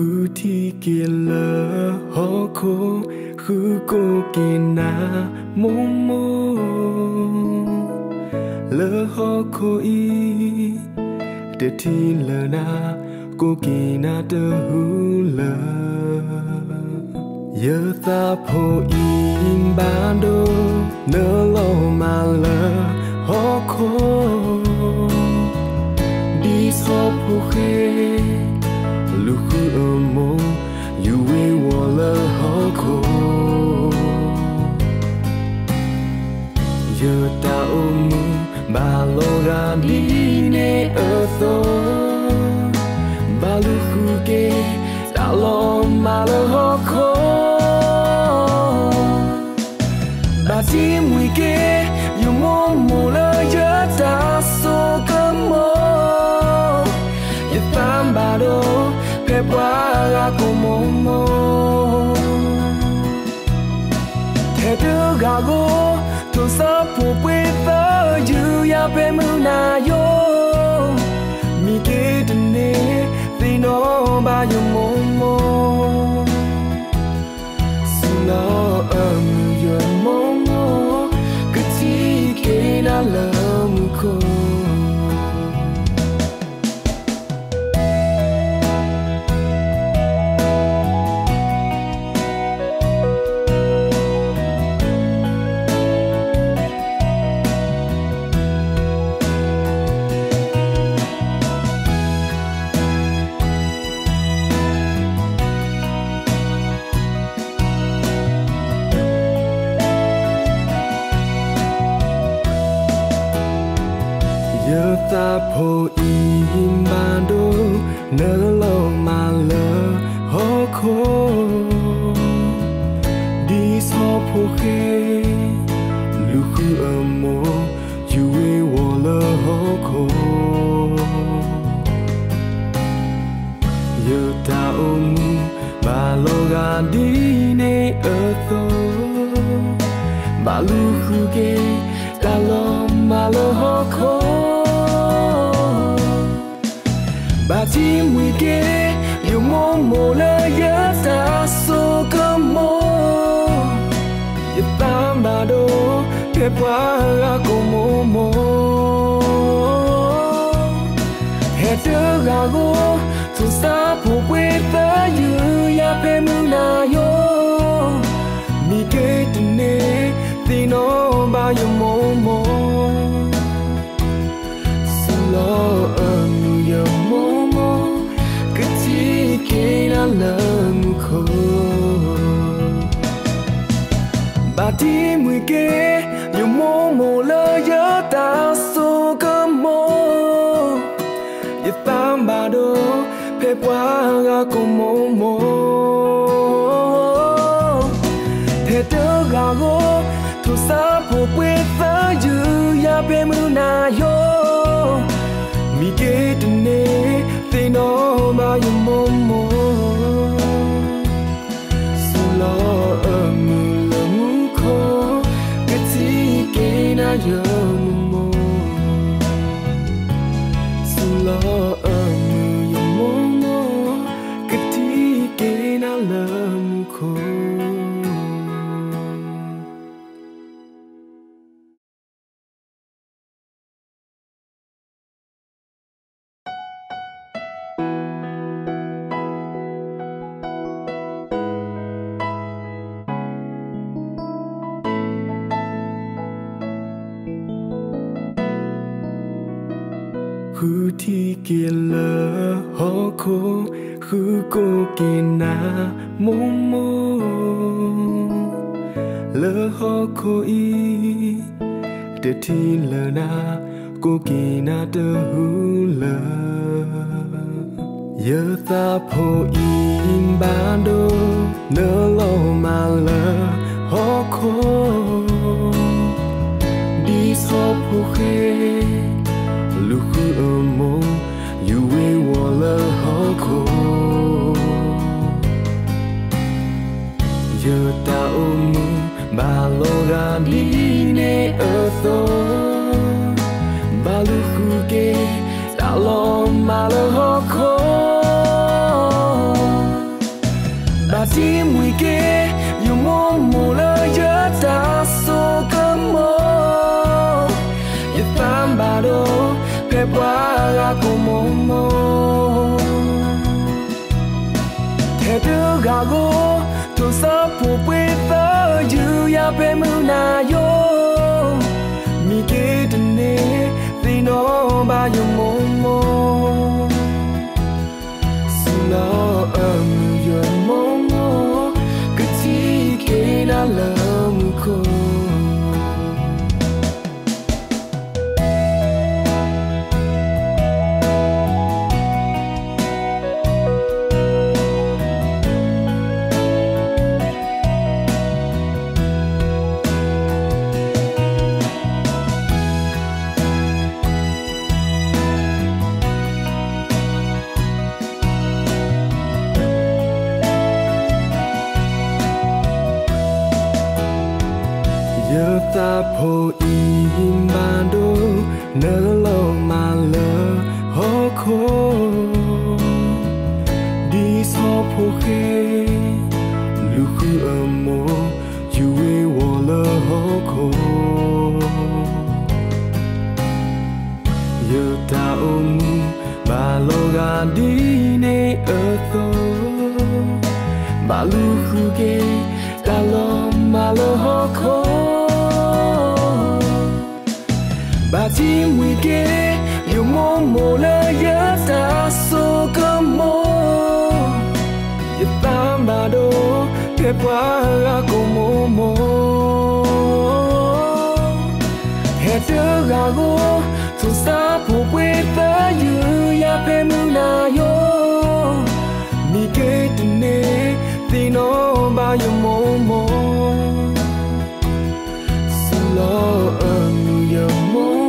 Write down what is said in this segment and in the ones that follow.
khu thi kia lỡ họ khô khu cô kia na mô mô lỡ họ khô y để thi lỡ na cô kia na đỡ hú lỡ giờ ta phô in ban đô nỡ lâu mà lỡ họ khô đi so phô khê lúc khu ở mô you will walla họ khô giờ ta ôm ba lô ra đi nè ở tô ba lúc khu kê ta lo mà lỡ họ khô ba chỉ mùi kê you mô mô lỡ giờ ta so cơ mô giờ tam ba đô kẹp qua ra cô mô mô thế tư gà gô tu sa phù quê tớ dư ya bê mưu na yo mi kê tình nê vì nó ba yo mô mô su nó ở mưu yo mô mô cứ chỉ kê na lỡ mưu khô giờ ta phô in ban đô nỡ lâu mà lỡ họ khô đi so phô khê lúc khu ở mô you will walla họ khô giờ ta ôm ba lô ga đi nè ở tô ba lúc khu kê ta lo mà lỡ họ khô bà chỉ mùi kê yêu mô mô lỡ nhớ ta so cơ mô yêu tam bà đô kẹp qua ra cô mô mô hè tớ gà gô tu sa phù quê tớ dư ya bê mưu na yo mi kê tình nê thì nó ba yo mô mô su lo ở mưu yo mô mô cứ chỉ kê na lỡ mưu khô bà tí mùi kê yo mô mô lỡ nhớ ta so cơ mô yêu tam bà đô phê qua ra cô mô mô thế tớ gà gô tu sa phô quê tớ dư ya bê mưu na yo mi kê tình nê thì nó ba yo mô mô su lo ở mưu lỡ mưu khô cái chỉ kê na yo mô mô su lo ở mưu yo mô mô cái chỉ kê na lỡ mưu khô khu thi kia lỡ họ khô khu cô kia na mô mô lỡ họ khô y để thi lỡ na cô kia na đỡ hú lỡ giờ ta phô in ban đô nỡ lâu mà lỡ họ khô đi so phô khê lúc khu ở mô you will walla họ khô giờ ta ôm ba lô ga đi nè ở tô ba lúc khu kê ta lo mà lỡ họ khô ra como mo thế đưa gà gô tu sa pu quê tơ you ya pe mu na yo mi ke tne ti no ba yo mo mo su lo yo mo mo ke ti ke na la mu ko giờ ta phô im ban đô nỡ lo mà lỡ hó khô đi so phô khê lu khu mô you we wo lỡ hó khô giờ ta ba lo ga đi ne ở tô ba lu khu ge ta lo mà lỡ hó khô bà chỉ mùi kê yêu mô mô lơ yớ ta sô cơ mô yết tam bà đô kê qua ra cô mô mô hè tớ gà gô thu sa phô quê tớ yu ya pê mu na yo mi kê tù nê tì nó ba yu mô mô su lo yo mô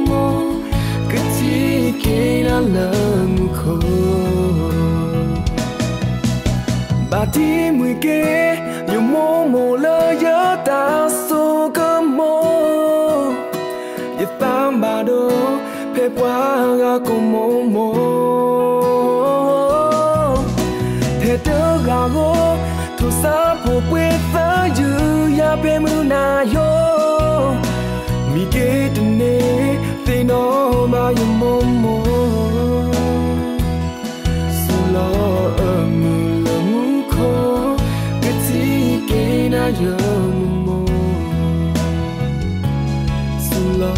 na lầm khô bà ti mùi kê nhiều mô mô lơ yớ ta sô cơ mô yết tam bà đô phê qua ga cô mô mô thế tớ gà gô thu sa phô quê tớ yu ya pê mu na yo mi kê tù nê tê nó ba yu mô mô su lo mu lơ mu khô kê ti kê na yo mu mô su lo